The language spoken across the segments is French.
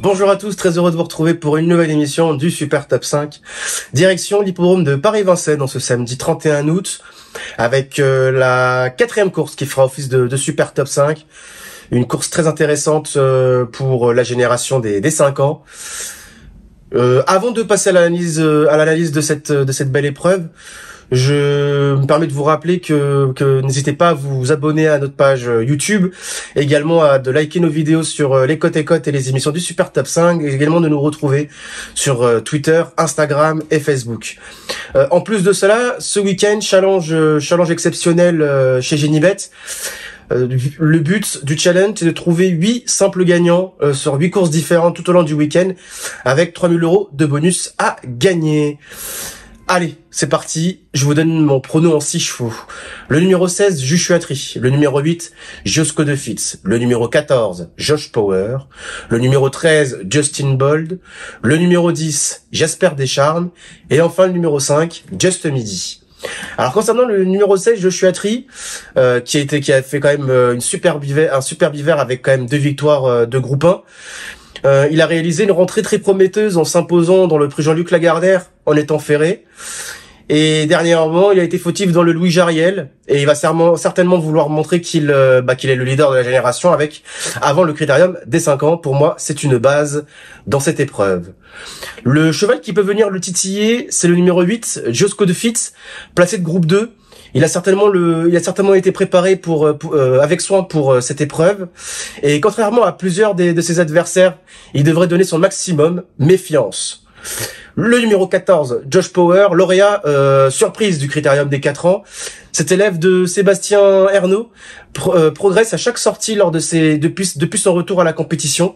Bonjour à tous, très heureux de vous retrouver pour une nouvelle émission du Super Top 5. Direction l'hippodrome de Paris-Vincennes en ce samedi 31 août avec la 4e course qui fera office de Super Top 5. Une course très intéressante pour la génération des 5 ans. Avant de passer à l'analyse de cette belle épreuve, je me permets de vous rappeler que n'hésitez pas à vous abonner à notre page YouTube, également à de liker nos vidéos sur les cotes et cotes et les émissions du Super Top 5, et également de nous retrouver sur Twitter, Instagram et Facebook. En plus de cela, ce week-end, challenge exceptionnel chez Genibet. Le but du challenge, c'est de trouver 8 simples gagnants sur 8 courses différentes tout au long du week-end, avec 3000 € de bonus à gagner. Allez, c'est parti, je vous donne mon prono en 6 chevaux. Le numéro 16, Joshua Tree. Le numéro 8, Josco de Fitz. Le numéro 14, Josh Power. Le numéro 13, Justin Bold. Le numéro 10, Jasper Descharmes. Et enfin le numéro 5, Just Midi. Alors concernant le numéro 16, Joshua Tree, qui a fait quand même un superbe hiver avec quand même 2 victoires de groupe 1. Il a réalisé une rentrée très prometteuse en s'imposant dans le prix Jean-Luc Lagardère en étant ferré. Et dernièrement, il a été fautif dans le Louis Jariel et il va certainement vouloir montrer qu'il est le leader de la génération avant le critérium des 5 ans. Pour moi, c'est une base dans cette épreuve. Le cheval qui peut venir le titiller, c'est le numéro 8, Josco de Fitz, placé de groupe 2. Il a certainement été préparé avec soin pour cette épreuve. Et contrairement à plusieurs de ses adversaires, il devrait donner son maximum. Méfiance. Le numéro 14, Josh Power, lauréat surprise du critérium des 4 ans. Cet élève de Sébastien Ernaud progresse à chaque sortie depuis son retour à la compétition.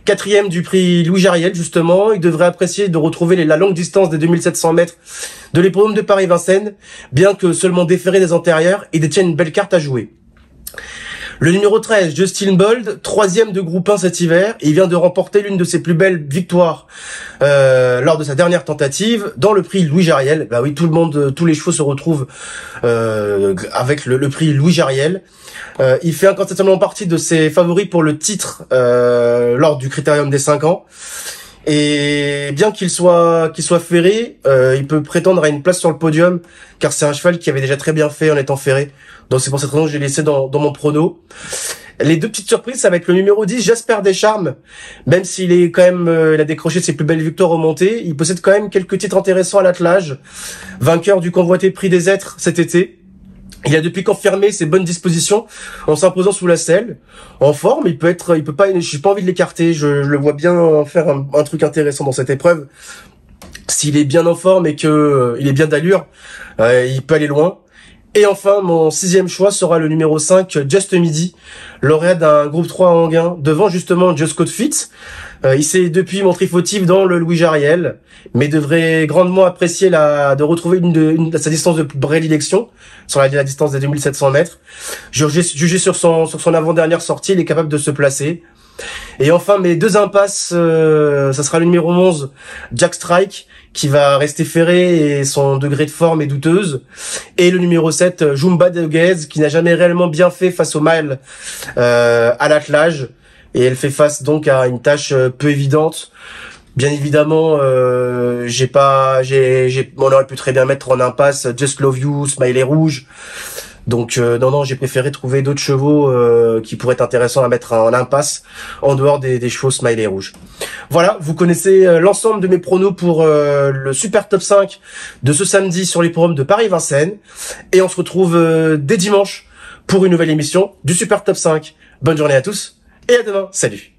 4e du prix Louis Jariel, justement. Il devrait apprécier de retrouver la longue distance des 2700 mètres de l'hippodrome de Paris-Vincennes, bien que seulement déféré des antérieurs, il détient une belle carte à jouer. Le numéro 13, Justin Bold, 3e de groupe 1 cet hiver. Il vient de remporter l'une de ses plus belles victoires lors de sa dernière tentative dans le prix Louis Jariel. Bah oui, tous les chevaux se retrouvent avec le prix Louis Jariel. Il fait incontestablement partie de ses favoris pour le titre lors du critérium des 5 ans. Et bien qu'il soit ferré, il peut prétendre à une place sur le podium, car c'est un cheval qui avait déjà très bien fait en étant ferré. Donc c'est pour cette raison que j'ai laissé dans mon prono. Les 2 petites surprises, ça va être le numéro 10, Jasper Descharmes. Même s'il est quand même, il a décroché ses plus belles victoires au monté, il possède quand même quelques titres intéressants à l'attelage. Vainqueur du convoité Prix des Êtres cet été. Il a depuis confirmé ses bonnes dispositions en s'imposant sous la selle. En forme, j'ai pas envie de l'écarter. Je le vois bien faire un truc intéressant dans cette épreuve. S'il est bien en forme et que il est bien d'allure, il peut aller loin. Et enfin, mon 6e choix sera le numéro 5, Just Midi, lauréat d'un groupe 3 en gain, devant justement Josco de Fitz. Il s'est depuis montré fautif dans le Louis Jariel, mais devrait grandement apprécier de retrouver sa distance de prédilection, sur la distance des 2700 mètres. Jugé sur son avant-dernière sortie, il est capable de se placer. Et enfin, mes 2 impasses, ça sera le numéro 11, Jack Strike, qui va rester ferré et son degré de forme est douteuse. Et le numéro 7, Jumba de Guez, qui n'a jamais réellement bien fait face au mâle à l'attelage. Et elle fait face donc à une tâche peu évidente. Bien évidemment, on aurait pu très bien mettre en impasse Just Love You, Smiley Rouge. Donc non, j'ai préféré trouver d'autres chevaux qui pourraient être intéressants à mettre en impasse en dehors des chevaux Smiley Rouge. Voilà, vous connaissez l'ensemble de mes pronos pour le Super Top 5 de ce samedi sur l'hippodrome de Paris-Vincennes. Et on se retrouve dès dimanche pour une nouvelle émission du Super Top 5. Bonne journée à tous et à demain. Salut.